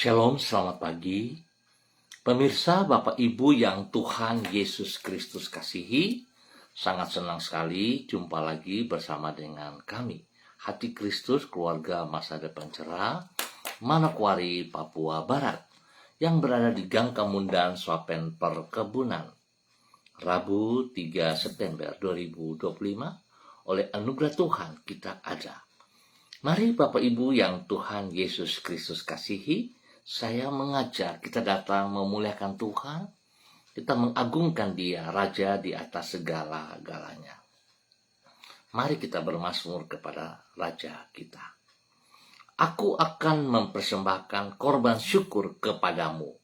Shalom, selamat pagi. Pemirsa, Bapak Ibu yang Tuhan Yesus Kristus kasihi, sangat senang sekali jumpa lagi bersama dengan kami, Hati Kristus Keluarga Masa Depan Cerah, Manokwari, Papua Barat, yang berada di Gang Kemundan, Swapen Perkebunan. Rabu 3 September 2025, oleh anugerah Tuhan kita ada. Mari Bapak Ibu yang Tuhan Yesus Kristus kasihi, saya mengajak kita datang memuliakan Tuhan, kita mengagungkan Dia, Raja di atas segala-galanya. Mari kita bermazmur kepada Raja kita. Aku akan mempersembahkan korban syukur kepadamu,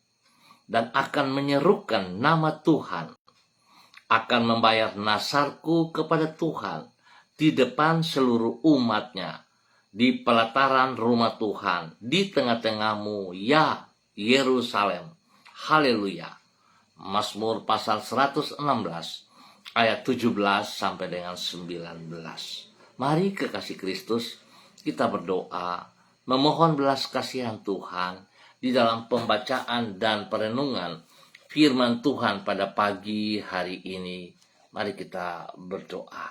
dan akan menyerukan nama Tuhan, akan membayar nasarku kepada Tuhan di depan seluruh umatnya, di pelataran rumah Tuhan, di tengah-tengahmu, ya Yerusalem. Haleluya. Mazmur pasal 116 ayat 17 sampai dengan 19. Mari kekasih Kristus, kita berdoa, memohon belas kasihan Tuhan di dalam pembacaan dan perenungan firman Tuhan pada pagi hari ini. Mari kita berdoa.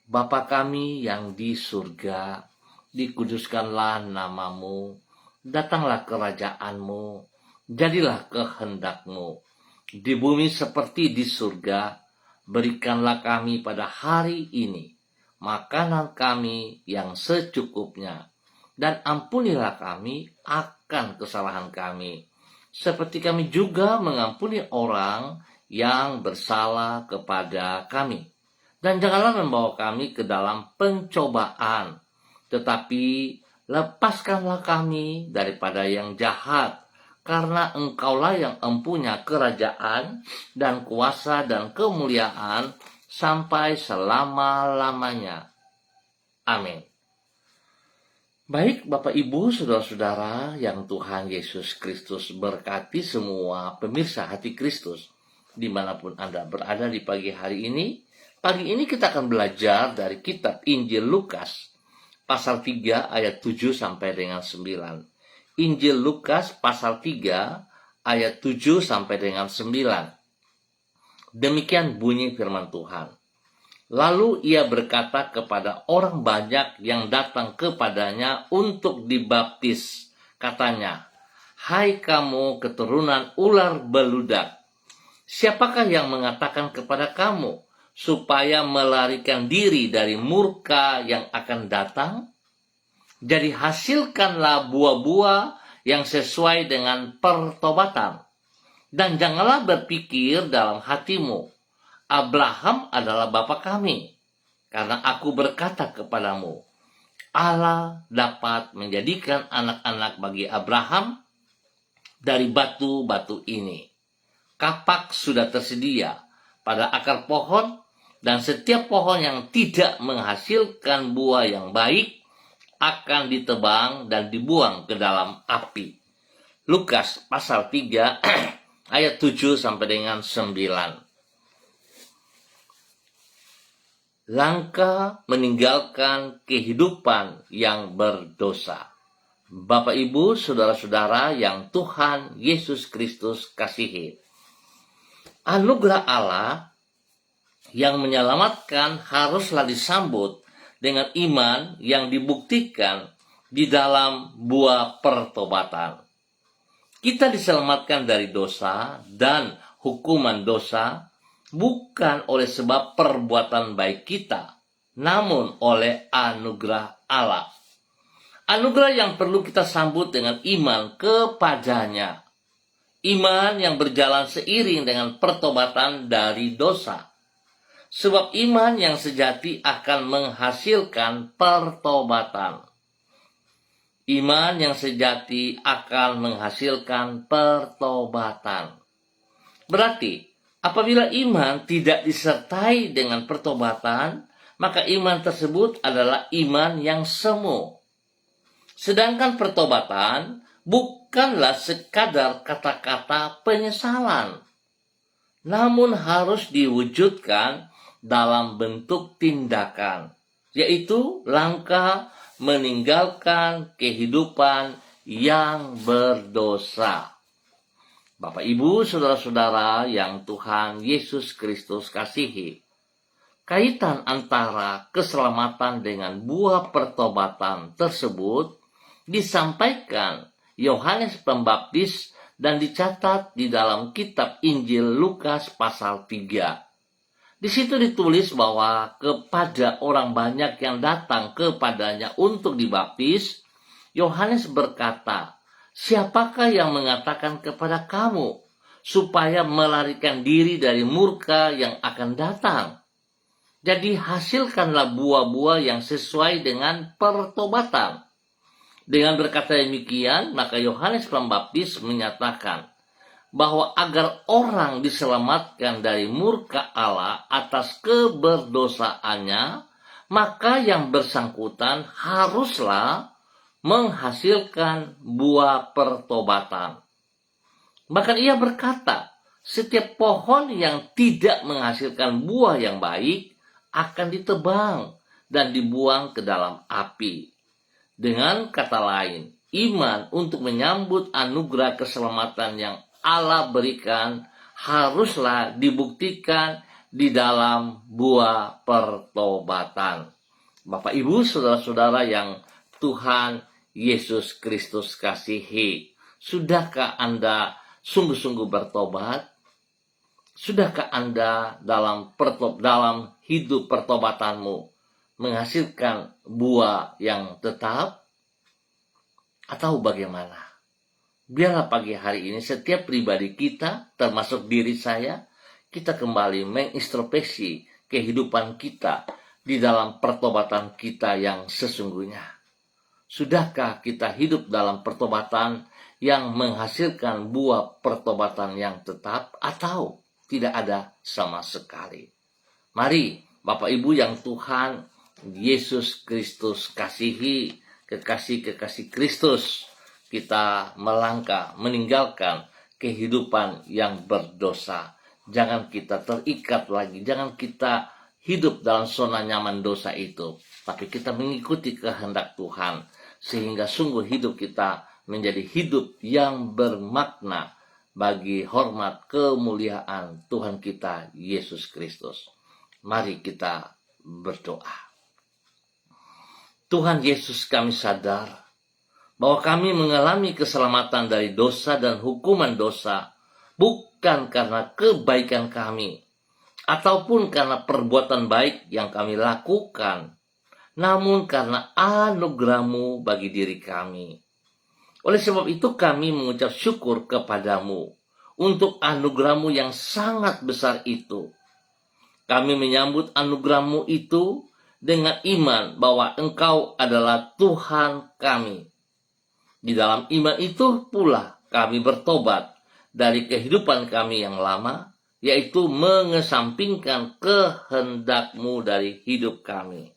Bapa kami yang di surga, dikuduskanlah namamu, datanglah kerajaanmu, jadilah kehendakmu, di bumi seperti di surga. Berikanlah kami pada hari ini makanan kami yang secukupnya, dan ampunilah kami akan kesalahan kami, seperti kami juga mengampuni orang yang bersalah kepada kami. Dan janganlah membawa kami ke dalam pencobaan, tetapi lepaskanlah kami daripada yang jahat, karena Engkaulah yang empunya kerajaan dan kuasa dan kemuliaan sampai selama-lamanya. Amin. Baik Bapak Ibu, Saudara-saudara yang Tuhan Yesus Kristus berkati semua pemirsa Hati Kristus, dimanapun Anda berada di pagi hari ini. Pagi ini kita akan belajar dari kitab Injil Lukas, pasal 3 ayat 7 sampai dengan 9. Injil Lukas pasal 3 ayat 7 sampai dengan 9. Demikian bunyi firman Tuhan. Lalu ia berkata kepada orang banyak yang datang kepadanya untuk dibaptis. Katanya, "Hai kamu keturunan ular beludak, siapakah yang mengatakan kepada kamu supaya melarikan diri dari murka yang akan datang? Jadi hasilkanlah buah-buah yang sesuai dengan pertobatan. Dan janganlah berpikir dalam hatimu, Abraham adalah bapa kami. Karena aku berkata kepadamu, Allah dapat menjadikan anak-anak bagi Abraham dari batu-batu ini. Kapak sudah tersedia pada akar pohon, dan setiap pohon yang tidak menghasilkan buah yang baik akan ditebang dan dibuang ke dalam api." Lukas pasal 3 ayat 7 sampai dengan 9. Langkah meninggalkan kehidupan yang berdosa. Bapak Ibu, Saudara-saudara yang Tuhan Yesus Kristus kasihi, anugerah Allah yang menyelamatkan haruslah disambut dengan iman yang dibuktikan di dalam buah pertobatan. Kita diselamatkan dari dosa dan hukuman dosa bukan oleh sebab perbuatan baik kita, namun oleh anugerah Allah. Anugerah yang perlu kita sambut dengan iman kepadanya. Iman yang berjalan seiring dengan pertobatan dari dosa. Sebab iman yang sejati akan menghasilkan pertobatan. Iman yang sejati akan menghasilkan pertobatan. Berarti, apabila iman tidak disertai dengan pertobatan, maka iman tersebut adalah iman yang semu. Sedangkan pertobatan bukanlah sekadar kata-kata penyesalan, namun harus diwujudkan dalam bentuk tindakan, yaitu langkah meninggalkan kehidupan yang berdosa. Bapak, Ibu, saudara-saudara yang Tuhan Yesus Kristus kasihi, kaitan antara keselamatan dengan buah pertobatan tersebut disampaikan Yohanes Pembaptis dan dicatat di dalam kitab Injil Lukas pasal 3. Di situ ditulis bahwa kepada orang banyak yang datang kepadanya untuk dibaptis, Yohanes berkata, "Siapakah yang mengatakan kepada kamu supaya melarikan diri dari murka yang akan datang? Jadi hasilkanlah buah-buah yang sesuai dengan pertobatan." Dengan berkata demikian, maka Yohanes Pembaptis menyatakan bahwa agar orang diselamatkan dari murka Allah atas keberdosaannya, maka yang bersangkutan haruslah menghasilkan buah pertobatan. Bahkan ia berkata, setiap pohon yang tidak menghasilkan buah yang baik akan ditebang dan dibuang ke dalam api. Dengan kata lain, iman untuk menyambut anugerah keselamatan yang Allah berikan haruslah dibuktikan di dalam buah pertobatan. Bapak, Ibu, saudara-saudara yang Tuhan Yesus Kristus kasihi, sudahkah Anda sungguh-sungguh bertobat? Sudahkah Anda dalam hidup pertobatanmu menghasilkan buah yang tetap? Atau bagaimana? Biarlah pagi hari ini setiap pribadi kita, termasuk diri saya, kita kembali mengintrospeksi kehidupan kita di dalam pertobatan kita yang sesungguhnya. Sudahkah kita hidup dalam pertobatan yang menghasilkan buah pertobatan yang tetap atau tidak ada sama sekali? Mari Bapak Ibu yang Tuhan Yesus Kristus kasihi, kekasih-kekasih Kristus, kita melangkah, meninggalkan kehidupan yang berdosa. Jangan kita terikat lagi, jangan kita hidup dalam zona nyaman dosa itu. Tapi kita mengikuti kehendak Tuhan, sehingga sungguh hidup kita menjadi hidup yang bermakna bagi hormat kemuliaan Tuhan kita Yesus Kristus. Mari kita berdoa. Tuhan Yesus, kami sadar bahwa kami mengalami keselamatan dari dosa dan hukuman dosa bukan karena kebaikan kami ataupun karena perbuatan baik yang kami lakukan, namun karena anugerah-Mu bagi diri kami. Oleh sebab itu kami mengucap syukur kepadamu untuk anugerah-Mu yang sangat besar itu. Kami menyambut anugerah-Mu itu dengan iman bahwa Engkau adalah Tuhan kami. Di dalam iman itu pula kami bertobat dari kehidupan kami yang lama, yaitu mengesampingkan kehendak-Mu dari hidup kami,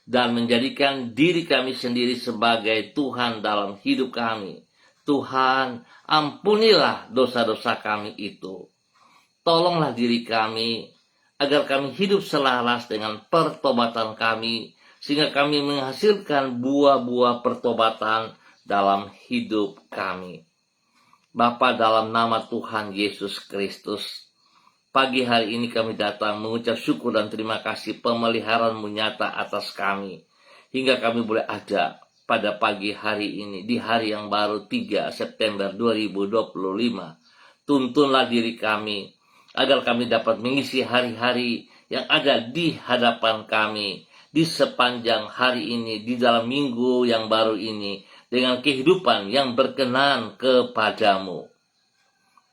dan menjadikan diri kami sendiri sebagai Tuhan dalam hidup kami. Tuhan, ampunilah dosa-dosa kami itu. Tolonglah diri kami, agar kami hidup selaras dengan pertobatan kami, sehingga kami menghasilkan buah-buah pertobatan dalam hidup kami. Bapa, dalam nama Tuhan Yesus Kristus, pagi hari ini kami datang mengucap syukur dan terima kasih pemeliharaan-Mu nyata atas kami, hingga kami boleh ada pada pagi hari ini, di hari yang baru 3 September 2025. Tuntunlah diri kami, agar kami dapat mengisi hari-hari yang ada di hadapan kami, di sepanjang hari ini, di dalam minggu yang baru ini, dengan kehidupan yang berkenan kepadamu.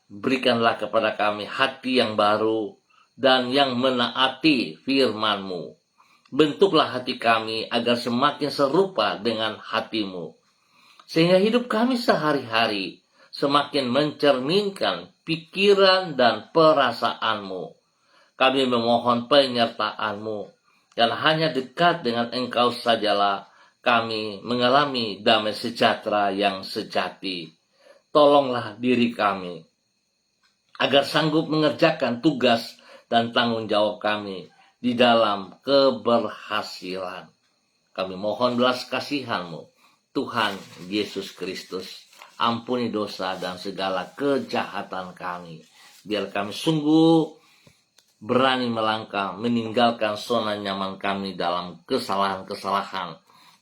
Berikanlah kepada kami hati yang baru dan yang menaati firman-Mu. Bentuklah hati kami agar semakin serupa dengan hati-Mu, sehingga hidup kami sehari-hari semakin mencerminkan pikiran dan perasaan-Mu. Kami memohon penyertaan-Mu, dan hanya dekat dengan Engkau sajalah kami mengalami damai sejahtera yang sejati. Tolonglah diri kami, agar sanggup mengerjakan tugas dan tanggung jawab kami di dalam keberhasilan. Kami mohon belas kasihan-Mu. Tuhan Yesus Kristus, ampuni dosa dan segala kejahatan kami. Biar kami sungguh berani melangkah, meninggalkan zona nyaman kami dalam kesalahan-kesalahan.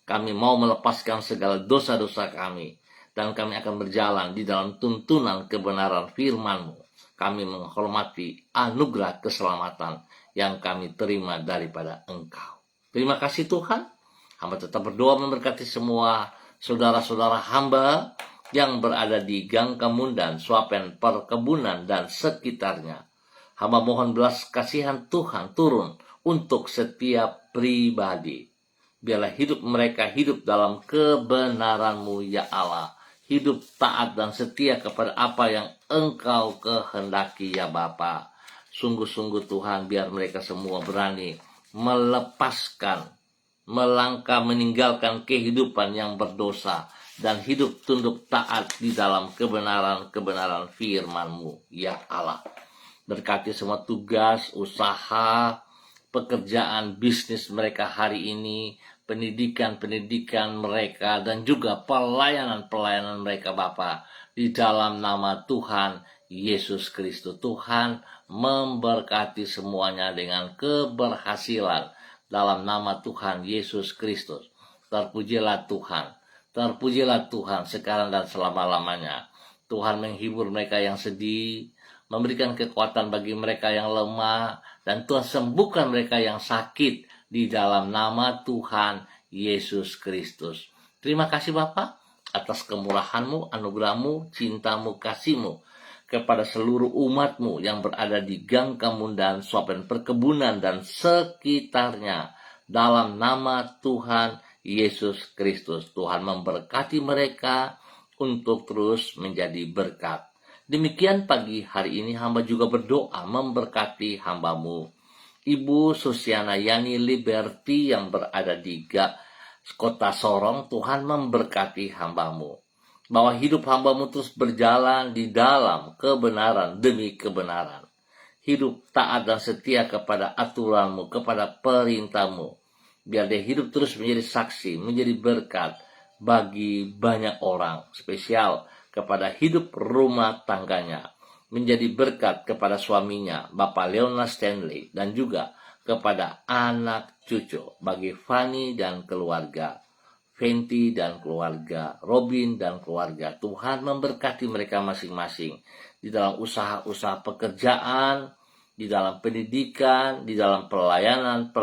Kami mau melepaskan segala dosa-dosa kami, dan kami akan berjalan di dalam tuntunan kebenaran firman-Mu. Kami menghormati anugerah keselamatan yang kami terima daripada Engkau. Terima kasih Tuhan. Hamba tetap berdoa memberkati semua saudara-saudara hamba yang berada di Gang Kemundan, Swapen, perkebunan, dan sekitarnya. Hamba mohon belas kasihan Tuhan turun untuk setiap pribadi. Biarlah hidup mereka hidup dalam kebenaran-Mu ya Allah. Hidup taat dan setia kepada apa yang Engkau kehendaki ya Bapa. Sungguh-sungguh Tuhan, biar mereka semua berani melepaskan, melangkah meninggalkan kehidupan yang berdosa dan hidup tunduk taat di dalam kebenaran-kebenaran firman-Mu ya Allah. Berkati semua tugas, usaha, pekerjaan, bisnis mereka hari ini, pendidikan mereka, dan juga pelayanan mereka Bapa. Di dalam nama Tuhan Yesus Kristus, Tuhan memberkati semuanya dengan keberhasilan. Dalam nama Tuhan Yesus Kristus, terpujilah Tuhan sekarang dan selama-lamanya. Tuhan menghibur mereka yang sedih, memberikan kekuatan bagi mereka yang lemah, dan Tuhan sembuhkan mereka yang sakit di dalam nama Tuhan Yesus Kristus. Terima kasih Bapa atas kemurahan-Mu, anugerah-Mu, cinta-Mu, kasih-Mu kepada seluruh umat-Mu yang berada di Gang Kemundan, Swapen, perkebunan, dan sekitarnya. Dalam nama Tuhan Yesus Kristus, Tuhan memberkati mereka untuk terus menjadi berkat. Demikian pagi hari ini hamba juga berdoa memberkati hamba-Mu, Ibu Susiana Yani Liberty yang berada di Kota Sorong. Tuhan memberkati hamba-Mu, bahwa hidup hamba-Mu terus berjalan di dalam kebenaran demi kebenaran. Hidup taat dan setia kepada aturan-Mu, kepada perintah-Mu. Biar dia hidup terus menjadi saksi, menjadi berkat bagi banyak orang, spesial kepada hidup rumah tangganya, menjadi berkat kepada suaminya, Bapak Leona Stanley, dan juga kepada anak cucu, bagi Fanny dan keluarga, Fenty dan keluarga, Robin dan keluarga. Tuhan memberkati mereka masing-masing di dalam usaha-usaha pekerjaan, di dalam pendidikan, di dalam pelayanan.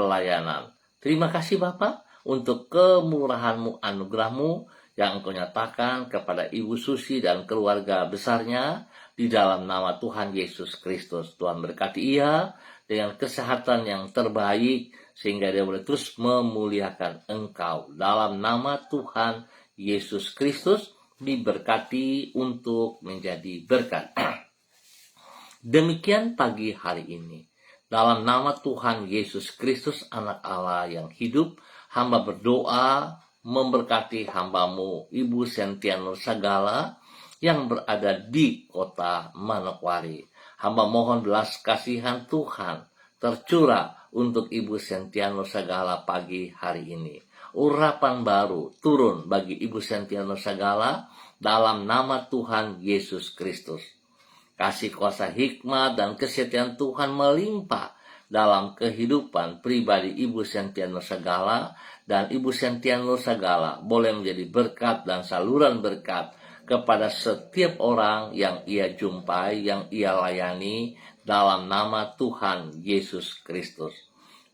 Terima kasih Bapak untuk kemurahan-Mu, anugerah-Mu yang Engkau nyatakan kepada Ibu Susi dan keluarga besarnya di dalam nama Tuhan Yesus Kristus. Tuhan berkati ia dengan kesehatan yang terbaik sehingga dia boleh terus memuliakan Engkau. Dalam nama Tuhan Yesus Kristus diberkati untuk menjadi berkat. Demikian pagi hari ini. Dalam nama Tuhan Yesus Kristus, Anak Allah yang hidup, hamba berdoa memberkati hamba-Mu, Ibu Sentia Nur Sagala, yang berada di Kota Manokwari. Hamba mohon belas kasihan Tuhan tercurah untuk Ibu Sentia Nur Sagala pagi hari ini. Urapan baru turun bagi Ibu Sentia Nur Sagala dalam nama Tuhan Yesus Kristus. Kasih kuasa hikmat dan kesetiaan Tuhan melimpah dalam kehidupan pribadi Ibu Sentia Nur Sagala, dan Ibu Sentia Nur Sagala boleh menjadi berkat dan saluran berkat kepada setiap orang yang ia jumpai, yang ia layani dalam nama Tuhan Yesus Kristus.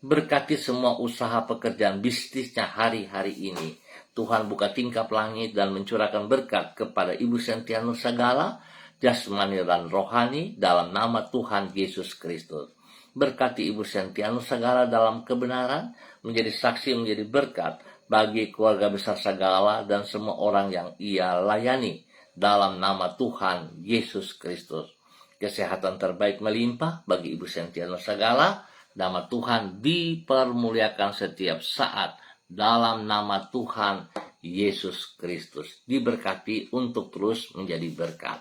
Berkati semua usaha pekerjaan bisnisnya hari-hari ini. Tuhan buka tingkap langit dan mencurahkan berkat kepada Ibu Sentia Nur Sagala, jasmani dan rohani dalam nama Tuhan Yesus Kristus. Berkati Ibu Sentia Nur Sagala dalam kebenaran, menjadi saksi, menjadi berkat bagi keluarga besar Sagala dan semua orang yang ia layani dalam nama Tuhan Yesus Kristus. Kesehatan terbaik melimpah bagi Ibu Sentia Nur Sagala. Nama Tuhan dipermuliakan setiap saat dalam nama Tuhan Yesus Kristus. Diberkati untuk terus menjadi berkat.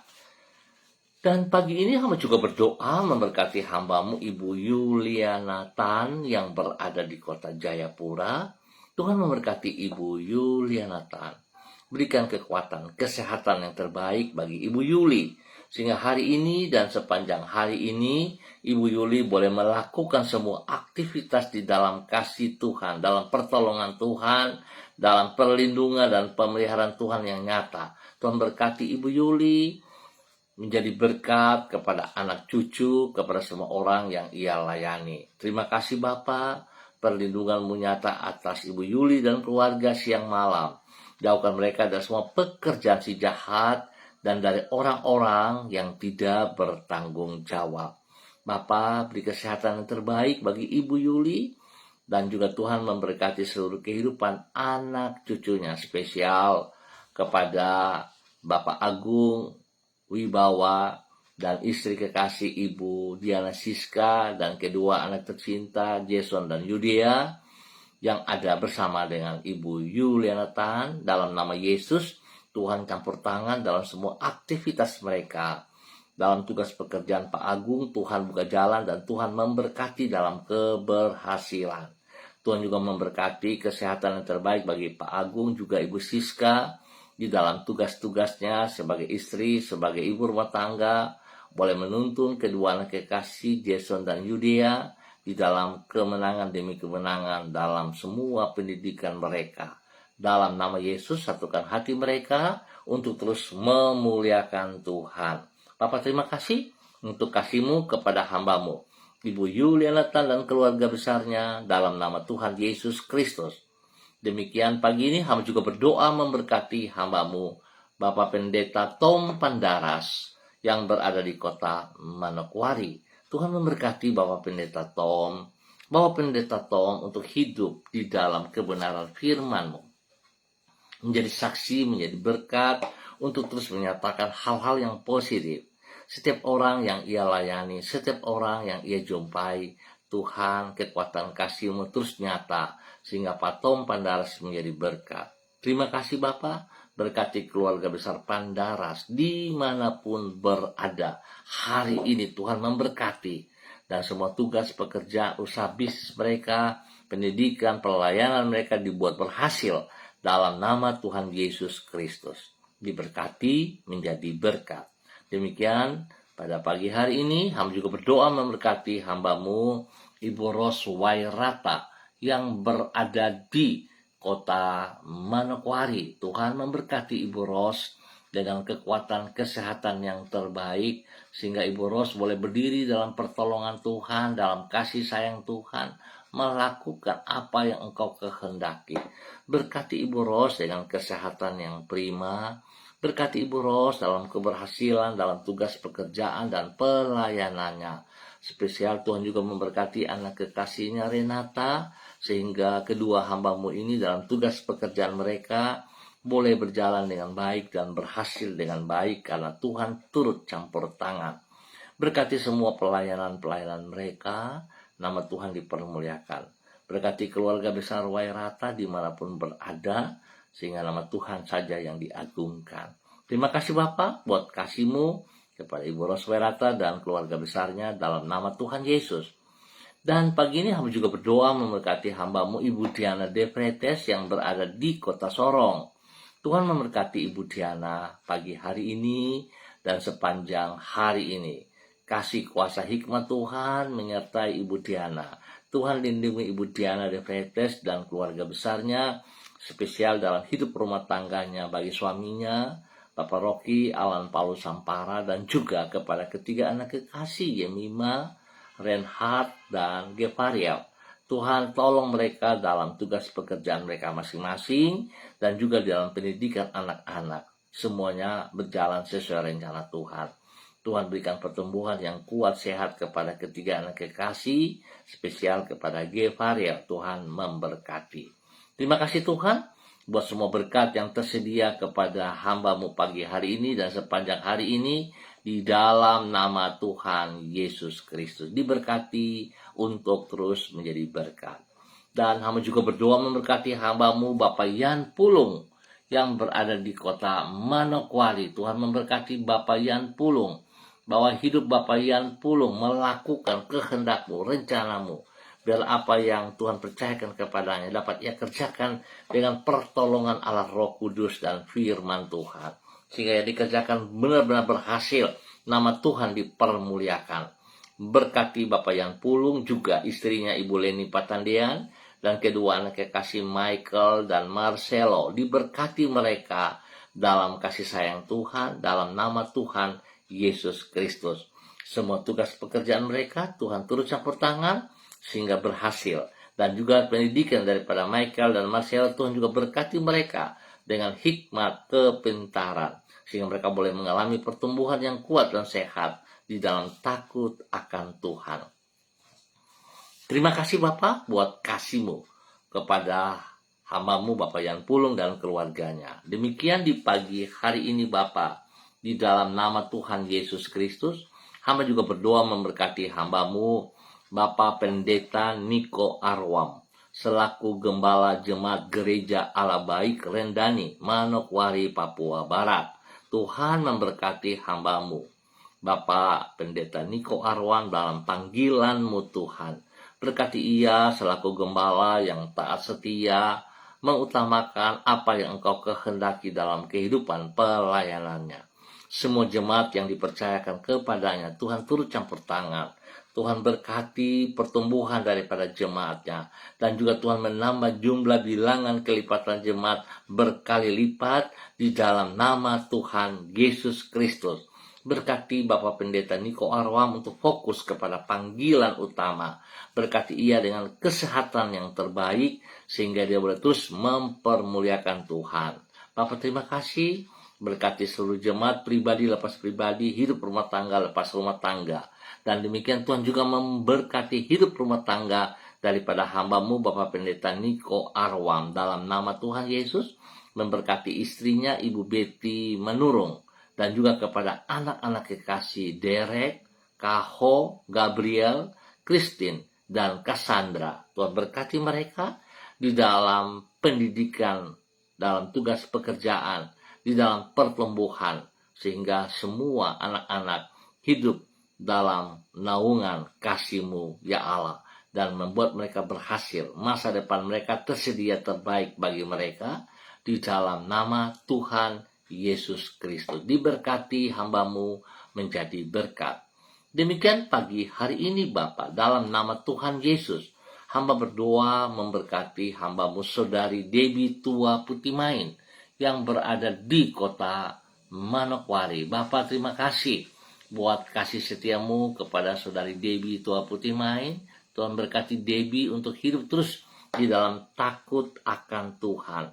Dan pagi ini hamba juga berdoa memberkati hamba-Mu Ibu Yuliana Tan yang berada di Kota Jayapura. Tuhan memberkati Ibu Yuliana Tan. Berikan kekuatan, kesehatan yang terbaik bagi Ibu Yuli. Sehingga hari ini dan sepanjang hari ini, Ibu Yuli boleh melakukan semua aktivitas di dalam kasih Tuhan, dalam pertolongan Tuhan, dalam perlindungan dan pemeliharaan Tuhan yang nyata. Tuhan berkati Ibu Yuli, menjadi berkat kepada anak cucu, kepada semua orang yang ia layani. Terima kasih Bapa, perlindungan-Mu nyata atas Ibu Yuli dan keluarga siang malam. Jauhkan mereka dari semua pekerjaan si jahat, dan dari orang-orang yang tidak bertanggung jawab. Bapa, beri kesehatan yang terbaik bagi Ibu Yuli, dan juga Tuhan memberkati seluruh kehidupan anak cucunya, spesial kepada Bapak Agung Wibawa dan istri kekasih Ibu Diana Siska dan kedua anak tercinta Jason dan Yudia yang ada bersama dengan Ibu Yuliana Tan. Dalam nama Yesus, Tuhan campur tangan dalam semua aktivitas mereka. Dalam tugas pekerjaan Pak Agung, Tuhan buka jalan dan Tuhan memberkati dalam keberhasilan. Tuhan juga memberkati kesehatan yang terbaik bagi Pak Agung, juga Ibu Siska, di dalam tugas-tugasnya sebagai istri, sebagai ibu rumah tangga, boleh menuntun kedua anak kekasih Jason dan Yudia di dalam kemenangan demi kemenangan dalam semua pendidikan mereka. Dalam nama Yesus, satukan hati mereka untuk terus memuliakan Tuhan. Bapak, terima kasih untuk kasih-Mu kepada hamba-Mu, Ibu Yuliana Tan dan keluarga besarnya, dalam nama Tuhan Yesus Kristus. Demikian pagi ini hamba juga berdoa memberkati hamba-Mu, Bapak Pendeta Tom Pandaras, yang berada di kota Manokwari. Tuhan memberkati Bapak Pendeta Tom, untuk hidup di dalam kebenaran firman-Mu, menjadi saksi, menjadi berkat, untuk terus menyatakan hal-hal yang positif. Setiap orang yang ia layani, setiap orang yang ia jumpai, Tuhan, kekuatan kasih-Mu terus nyata, sehingga Pak Tom Pandaras menjadi berkat. Terima kasih Bapak, berkati keluarga besar Pandaras dimanapun berada. Hari ini Tuhan memberkati, dan semua tugas pekerja, usaha bisnis mereka, pendidikan, pelayanan mereka dibuat berhasil, dalam nama Tuhan Yesus Kristus. Diberkati menjadi berkat. Demikian pada pagi hari ini, hamba juga berdoa memberkati hamba-Mu, Ibu Ros Wairata, yang berada di kota Manokwari. Tuhan memberkati Ibu Ros dengan kekuatan kesehatan yang terbaik, sehingga Ibu Ros boleh berdiri dalam pertolongan Tuhan, dalam kasih sayang Tuhan, melakukan apa yang Engkau kehendaki. Berkati Ibu Ros dengan kesehatan yang prima. Berkati Ibu Ros dalam keberhasilan, dalam tugas pekerjaan dan pelayanannya. Spesial Tuhan juga memberkati anak kekasihnya Renata, sehingga kedua hamba-Mu ini dalam tugas pekerjaan mereka boleh berjalan dengan baik dan berhasil dengan baik, karena Tuhan turut campur tangan. Berkati semua pelayanan-pelayanan mereka, nama Tuhan dipermuliakan. Berkati keluarga besar Wairata dimanapun berada, sehingga nama Tuhan saja yang diagungkan. Terima kasih Bapak buat kasih-Mu kepada Ibu Ros Wairata dan keluarga besarnya, dalam nama Tuhan Yesus. Dan pagi ini hamba juga berdoa memberkati hamba-Mu Ibu Diana De Pretes yang berada di kota Sorong. Tuhan memberkati Ibu Diana pagi hari ini dan sepanjang hari ini. Kasih kuasa hikmat Tuhan menyertai Ibu Diana. Tuhan lindungi Ibu Diana De Pretes dan keluarga besarnya, spesial dalam hidup rumah tangganya bagi suaminya, Bapak Rocky Alan Paulus Sampara, dan juga kepada ketiga anak kekasih Yemima, Reinhard, dan Gevariel. Tuhan tolong mereka dalam tugas pekerjaan mereka masing-masing, dan juga dalam pendidikan anak-anak. Semuanya berjalan sesuai rencana Tuhan. Tuhan berikan pertumbuhan yang kuat sehat kepada ketiga anak kekasih, spesial kepada Gevariel. Tuhan memberkati. Terima kasih Tuhan buat semua berkat yang tersedia kepada hamba-Mu pagi hari ini dan sepanjang hari ini, di dalam nama Tuhan Yesus Kristus. Diberkati untuk terus menjadi berkat. Dan hamba juga berdoa memberkati hamba-Mu Bapak Yan Pulung yang berada di kota Manokwari. Tuhan memberkati Bapak Yan Pulung, bahwa hidup Bapak Yan Pulung melakukan kehendak-Mu, rencana-Mu, Biar apa yang Tuhan percayakan kepadanya dapat ia kerjakan dengan pertolongan Allah Roh Kudus dan firman Tuhan. Sehingga ia dikerjakan benar-benar berhasil, nama Tuhan dipermuliakan. Berkati Bapak Yan Pulung, juga istrinya Ibu Leni Patandian, dan kedua anak kekasih Michael dan Marcelo. Diberkati mereka dalam kasih sayang Tuhan, dalam nama Tuhan Yesus Kristus. Semua tugas pekerjaan mereka Tuhan turut campur tangan sehingga berhasil. Dan juga pendidikan daripada Michael dan Marcelo, Tuhan juga berkati mereka dengan hikmat kepintaran, sehingga mereka boleh mengalami pertumbuhan yang kuat dan sehat di dalam takut akan Tuhan. Terima kasih Bapak buat kasih-Mu kepada hamba-Mu Bapak Yan Pulung dan keluarganya. Demikian di pagi hari ini Bapak, di dalam nama Tuhan Yesus Kristus, hamba juga berdoa memberkati hamba-Mu Bapak Pendeta Niko Arwam selaku Gembala Jemaat Gereja Allah Baik Rendani, Manokwari, Papua Barat. Tuhan memberkati hamba-Mu Bapak Pendeta Niko Arwam dalam panggilan-Mu Tuhan. Berkati ia selaku gembala yang taat setia, mengutamakan apa yang Engkau kehendaki dalam kehidupan pelayanannya. Semua jemaat yang dipercayakan kepadanya, Tuhan turut campur tangan. Tuhan berkati pertumbuhan daripada jemaatnya. Dan juga Tuhan menambah jumlah bilangan kelipatan jemaat berkali lipat di dalam nama Tuhan Yesus Kristus. Berkati Bapak Pendeta Niko Arwam untuk fokus kepada panggilan utama. Berkati ia dengan kesehatan yang terbaik sehingga dia boleh terus mempermuliakan Tuhan. Bapak terima kasih. Berkati seluruh jemaat pribadi lepas pribadi, hidup rumah tangga lepas rumah tangga. Dan demikian Tuhan juga memberkati hidup rumah tangga daripada hamba-Mu Bapak Pendeta Niko Arwam. Dalam nama Tuhan Yesus, memberkati istrinya Ibu Betty Menurung. Dan juga kepada anak-anak kekasih Derek, Kaho, Gabriel, Christine, dan Cassandra. Tuhan berkati mereka di dalam pendidikan, dalam tugas pekerjaan, di dalam pertumbuhan, sehingga semua anak-anak hidup dalam naungan kasih-Mu ya Allah, dan membuat mereka berhasil. Masa depan mereka tersedia terbaik bagi mereka di dalam nama Tuhan Yesus Kristus. Diberkati hamba-Mu menjadi berkat. Demikian pagi hari ini Bapak, dalam nama Tuhan Yesus, hamba berdoa memberkati hamba-Mu Saudari Debbie Tua Putimain yang berada di kota Manokwari. Bapak terima kasih buat kasih setia-Mu kepada Saudari Debbie Tua Putimain. Tuhan berkati Debbie untuk hidup terus di dalam takut akan Tuhan.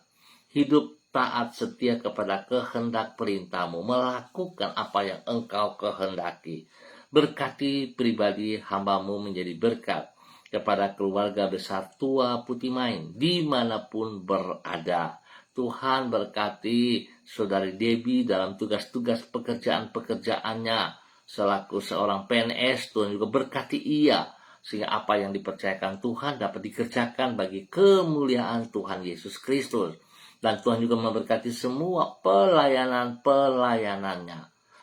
Hidup taat setia kepada kehendak perintah-Mu, melakukan apa yang Engkau kehendaki. Berkati pribadi hamba-Mu menjadi berkat kepada keluarga besar Tua Putimain dimanapun berada. Tuhan berkati Saudari Debbie dalam tugas-tugas pekerjaan-pekerjaannya selaku seorang PNS. Tuhan juga berkati ia sehingga apa yang dipercayakan Tuhan dapat dikerjakan bagi kemuliaan Tuhan Yesus Kristus. Dan Tuhan juga memberkati semua pelayanannya.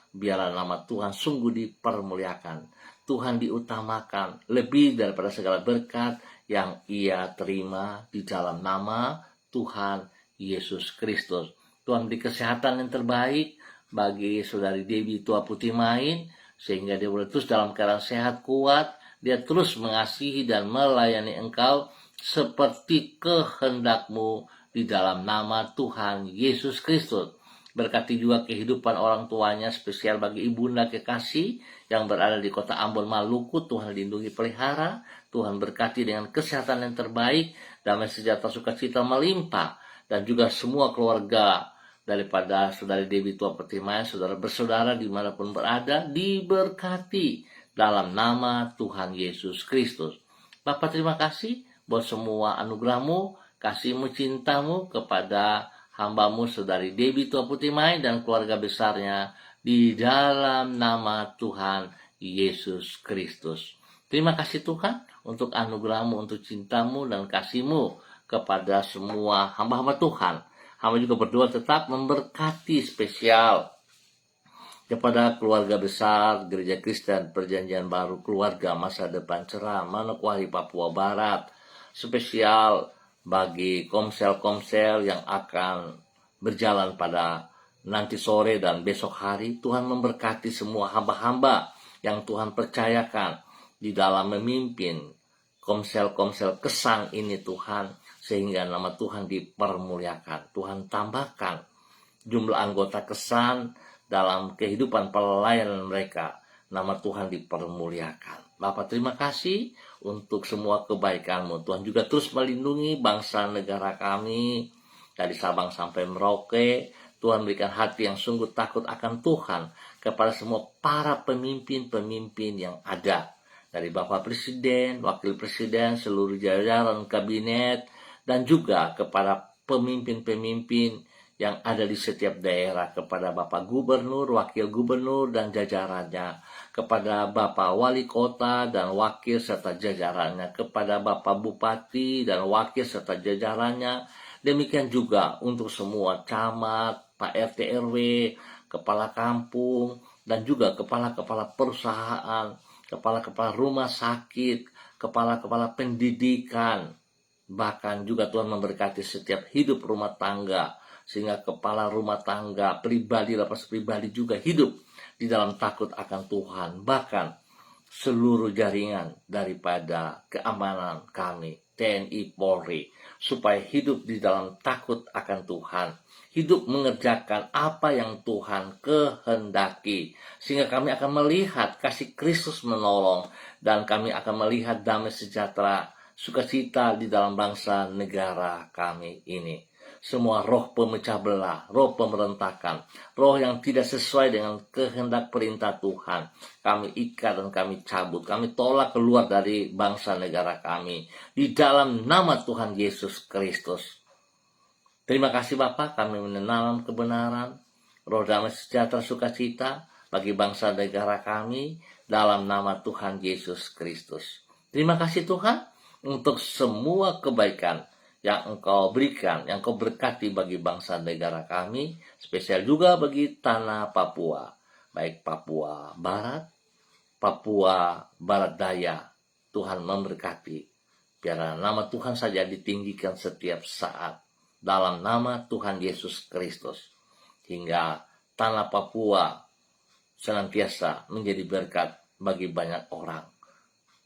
Biarlah nama Tuhan sungguh dipermuliakan. Tuhan diutamakan lebih daripada segala berkat yang ia terima di dalam nama Tuhan Yesus Kristus. Tuhan beri kesehatan yang terbaik bagi Saudari Debbie Tua Putimain, sehingga dia boleh terus dalam keadaan sehat kuat. Dia terus mengasihi dan melayani Engkau seperti kehendak-Mu di dalam nama Tuhan Yesus Kristus. Berkati juga kehidupan orang tuanya, spesial bagi ibunda kekasih yang berada di kota Ambon, Maluku. Tuhan lindungi pelihara. Tuhan berkati dengan kesehatan yang terbaik, damai sejahtera sukacita melimpah. Dan juga semua keluarga daripada Saudari Debbie Tua Putimain, saudara bersaudara dimanapun berada, diberkati dalam nama Tuhan Yesus Kristus. Bapak terima kasih buat semua anugerah-Mu, kasih-Mu, cinta-Mu kepada hamba-Mu Saudari Debbie Tua Putimain dan keluarga besarnya di dalam nama Tuhan Yesus Kristus. Terima kasih Tuhan untuk anugerah-Mu, untuk cinta-Mu dan kasih-Mu kepada semua hamba-hamba Tuhan. Hamba juga berdoa tetap memberkati spesial kepada keluarga besar Gereja Kristen Perjanjian Baru Keluarga Masa Depan Cerah Manokwari Papua Barat, spesial bagi komsel-komsel yang akan berjalan pada nanti sore dan besok hari. Tuhan memberkati semua hamba-hamba yang Tuhan percayakan di dalam memimpin komsel-komsel kesan ini Tuhan, sehingga nama Tuhan dipermuliakan. Tuhan tambahkan jumlah anggota kesan dalam kehidupan pelayanan mereka. Nama Tuhan dipermuliakan. Bapak, terima kasih untuk semua kebaikan-Mu. Tuhan juga terus melindungi bangsa negara kami dari Sabang sampai Merauke. Tuhan berikan hati yang sungguh takut akan Tuhan kepada semua para pemimpin-pemimpin yang ada, dari Bapak Presiden, Wakil Presiden, seluruh jajaran kabinet, dan juga kepada pemimpin-pemimpin yang ada di setiap daerah, kepada Bapak Gubernur, Wakil Gubernur, dan jajarannya, kepada Bapak Wali Kota dan Wakil serta jajarannya, kepada Bapak Bupati dan Wakil serta jajarannya. Demikian juga untuk semua camat, Pak RT RW, kepala kampung, dan juga kepala-kepala perusahaan, kepala-kepala rumah sakit, kepala-kepala pendidikan. Bahkan juga Tuhan memberkati setiap hidup rumah tangga, sehingga kepala rumah tangga pribadi, lapas pribadi juga hidup di dalam takut akan Tuhan. Bahkan seluruh jaringan daripada keamanan kami, TNI Polri, supaya hidup di dalam takut akan Tuhan, hidup mengerjakan apa yang Tuhan kehendaki, sehingga kami akan melihat kasih Kristus menolong, dan kami akan melihat damai sejahtera, sukacita di dalam bangsa negara kami ini. Semua roh pemecah belah, roh pemberontakan, roh yang tidak sesuai dengan kehendak perintah Tuhan, kami ikat dan kami cabut, kami tolak keluar dari bangsa negara kami, di dalam nama Tuhan Yesus Kristus. Terima kasih Bapak, kami menanam kebenaran, roh damai sejahtera sukacita bagi bangsa negara kami, dalam nama Tuhan Yesus Kristus. Terima kasih Tuhan untuk semua kebaikan yang Engkau berikan, yang Engkau berkati bagi bangsa negara kami, spesial juga bagi tanah Papua, baik Papua Barat, Papua Barat Daya. Tuhan memberkati. Biarlah nama Tuhan saja ditinggikan setiap saat, dalam nama Tuhan Yesus Kristus, hingga tanah Papua senantiasa menjadi berkat bagi banyak orang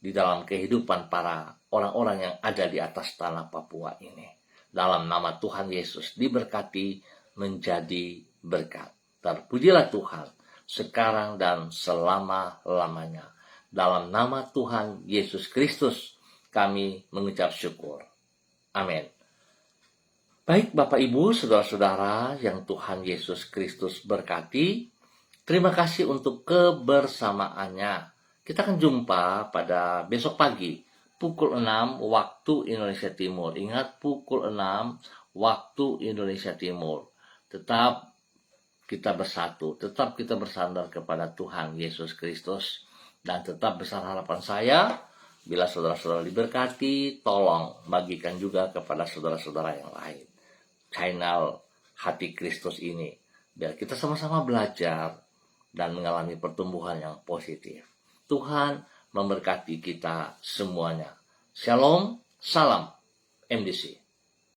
di dalam kehidupan para orang-orang yang ada di atas tanah Papua ini. Dalam nama Tuhan Yesus diberkati menjadi berkat. Terpujilah Tuhan sekarang dan selama-lamanya. Dalam nama Tuhan Yesus Kristus kami mengucap syukur. Amin. Baik Bapak Ibu, saudara-saudara yang Tuhan Yesus Kristus berkati, terima kasih untuk kebersamaannya. Kita akan jumpa pada besok pagi, pukul 6 waktu Indonesia Timur. Ingat, pukul 6 waktu Indonesia Timur. Tetap kita bersatu, tetap kita bersandar kepada Tuhan Yesus Kristus. Dan tetap besar harapan saya, bila saudara-saudara diberkati, tolong bagikan juga kepada saudara-saudara yang lain channel Hati Kristus ini, biar kita sama-sama belajar dan mengalami pertumbuhan yang positif. Tuhan memberkati kita semuanya. Shalom, salam MDC.